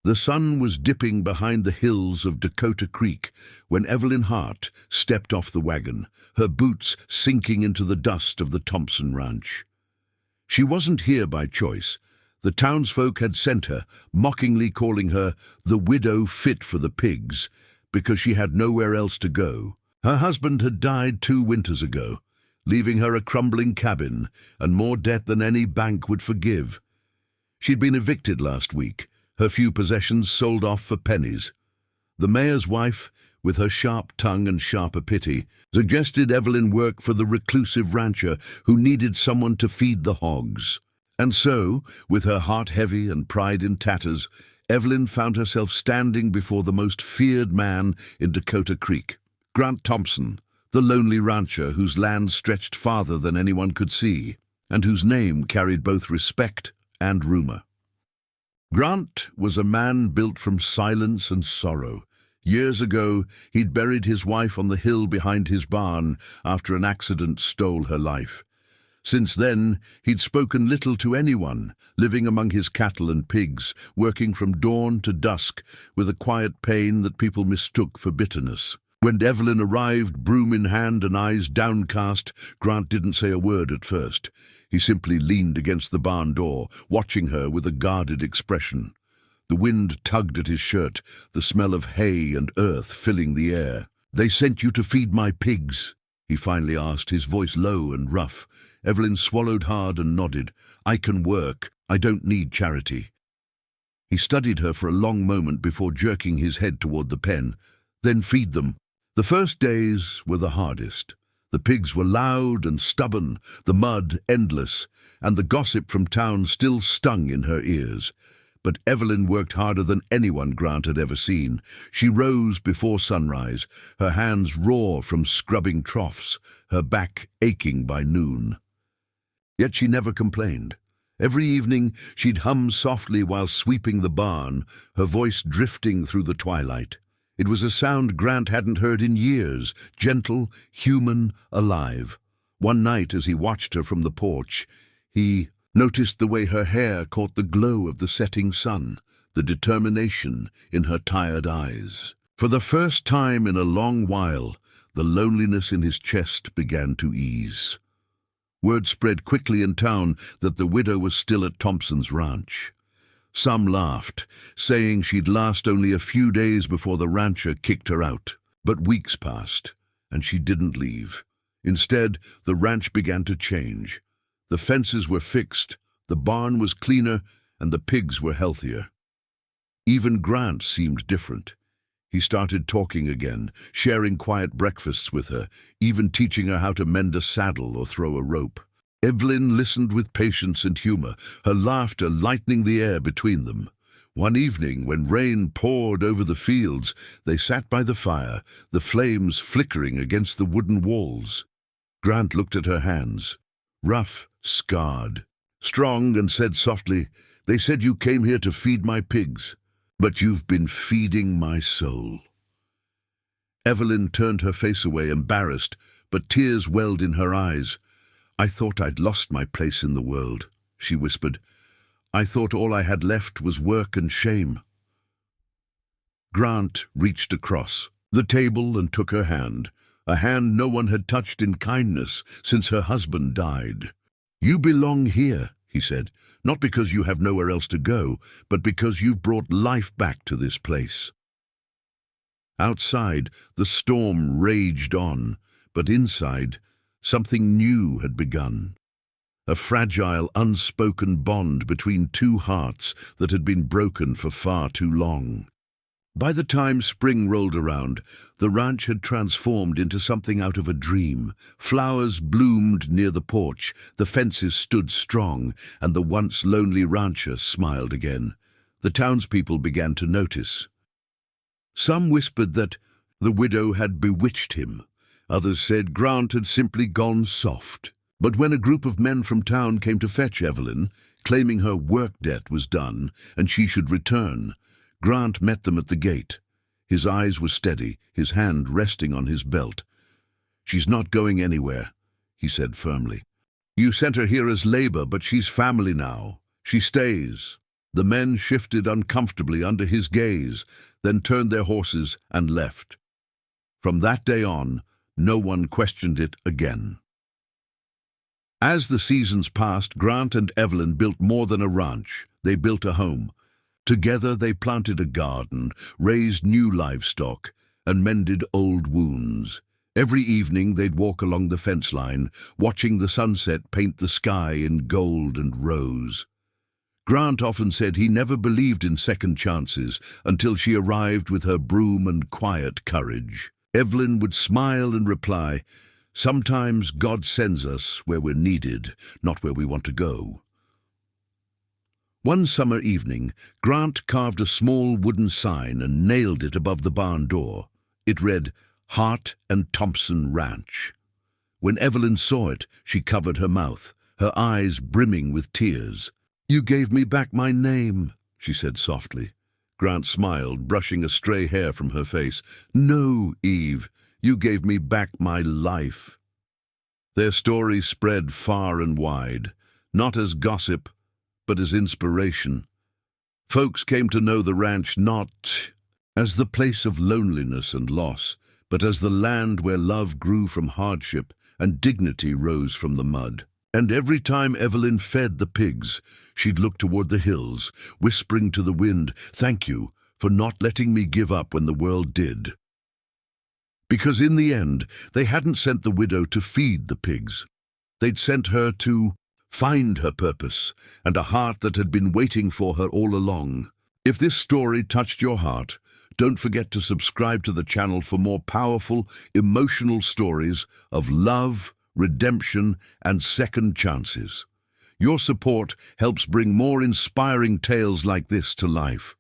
The sun was dipping behind the hills of Dakota Creek when Evelyn Hart stepped off the wagon, her boots sinking into the dust of the Thompson Ranch. She wasn't here by choice. The townsfolk had sent her, mockingly calling her the widow fit for the pigs, because she had nowhere else to go. Her husband had died 2 winters ago, leaving her a crumbling cabin and more debt than any bank would forgive. She'd been evicted last week, her few possessions sold off for pennies. The mayor's wife, with her sharp tongue and sharper pity, suggested Evelyn work for the reclusive rancher who needed someone to feed the hogs. And so, with her heart heavy and pride in tatters, Evelyn found herself standing before the most feared man in Dakota Creek, Grant Thompson, the lonely rancher whose land stretched farther than anyone could see, and whose name carried both respect and rumor. Grant was a man built from silence and sorrow. Years ago, he'd buried his wife on the hill behind his barn after an accident stole her life. Since then, he'd spoken little to anyone, living among his cattle and pigs, working from dawn to dusk with a quiet pain that people mistook for bitterness. When Evelyn arrived, broom in hand and eyes downcast, Grant didn't say a word at first. He simply leaned against the barn door, watching her with a guarded expression. The wind tugged at his shirt, the smell of hay and earth filling the air. "They sent you to feed my pigs?" he finally asked, his voice low and rough. Evelyn swallowed hard and nodded. "I can work. I don't need charity." He studied her for a long moment before jerking his head toward the pen. "Then feed them." The first days were the hardest. The pigs were loud and stubborn, the mud endless, and the gossip from town still stung in her ears. But Evelyn worked harder than anyone Grant had ever seen. She rose before sunrise, her hands raw from scrubbing troughs, her back aching by noon. Yet she never complained. Every evening she'd hum softly while sweeping the barn, her voice drifting through the twilight. It was a sound Grant hadn't heard in years, gentle, human, alive. One night, as he watched her from the porch, he noticed the way her hair caught the glow of the setting sun, the determination in her tired eyes. For the first time in a long while, the loneliness in his chest began to ease. Word spread quickly in town that the widow was still at Thompson's ranch. Some laughed, saying she'd last only a few days before the rancher kicked her out. But weeks passed, and she didn't leave. Instead, the ranch began to change. The fences were fixed, the barn was cleaner, and the pigs were healthier. Even Grant seemed different. He started talking again, sharing quiet breakfasts with her, even teaching her how to mend a saddle or throw a rope. Evelyn listened with patience and humor, her laughter lightening the air between them. One evening, when rain poured over the fields, they sat by the fire, the flames flickering against the wooden walls. Grant looked at her hands, rough, scarred, strong, and said softly, "They said you came here to feed my pigs, but you've been feeding my soul." Evelyn turned her face away, embarrassed, but tears welled in her eyes. "I thought I'd lost my place in the world," she whispered. "I thought all I had left was work and shame." Grant reached across the table and took her hand, a hand no one had touched in kindness since her husband died. "You belong here," he said, "not because you have nowhere else to go, but because you've brought life back to this place." Outside, the storm raged on, but inside, something new had begun. A fragile, unspoken bond between 2 hearts that had been broken for far too long. By the time spring rolled around, the ranch had transformed into something out of a dream. Flowers bloomed near the porch, the fences stood strong, and the once lonely rancher smiled again. The townspeople began to notice. Some whispered that the widow had bewitched him. Others said Grant had simply gone soft. But when a group of men from town came to fetch Evelyn, claiming her work debt was done and she should return, Grant met them at the gate. His eyes were steady, his hand resting on his belt. "She's not going anywhere," he said firmly. "You sent her here as labor, but she's family now. She stays." The men shifted uncomfortably under his gaze, then turned their horses and left. From that day on, no one questioned it again. As the seasons passed, Grant and Evelyn built more than a ranch. They built a home. Together they planted a garden, raised new livestock, and mended old wounds. Every evening they'd walk along the fence line, watching the sunset paint the sky in gold and rose. Grant often said he never believed in second chances until she arrived with her broom and quiet courage. Evelyn would smile and reply, "Sometimes God sends us where we're needed, not where we want to go." One summer evening, Grant carved a small wooden sign and nailed it above the barn door. It read, "Hart and Thompson Ranch." When Evelyn saw it, she covered her mouth, her eyes brimming with tears. "You gave me back my name," she said softly. Grant smiled, brushing a stray hair from her face. "No, Eve, you gave me back my life." Their story spread far and wide, not as gossip, but as inspiration. Folks came to know the ranch not as the place of loneliness and loss, but as the land where love grew from hardship and dignity rose from the mud. And every time Evelyn fed the pigs, she'd look toward the hills, whispering to the wind, "Thank you for not letting me give up when the world did." Because in the end, they hadn't sent the widow to feed the pigs. They'd sent her to find her purpose and a heart that had been waiting for her all along. If this story touched your heart, don't forget to subscribe to the channel for more powerful, emotional stories of love, redemption, and second chances. Your support helps bring more inspiring tales like this to life.